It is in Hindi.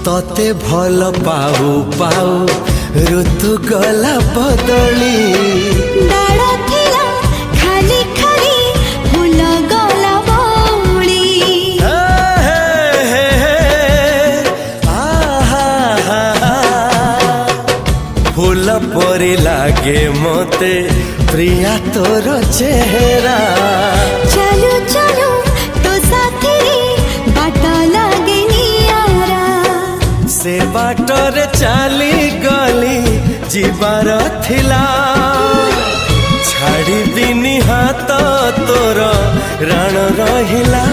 तते भल पाऊ पाऊ ऋतु गला बदली डाळ थिला खाली खाली फूल गला बौली फूल परी लागे मते प्रिया तोर चेहरा चलू चलू तो साथी बाट लागे नियारा से बाटरे चली गली जीवार थिला छाड़ी दिनी हाथ तोर राण रहिला।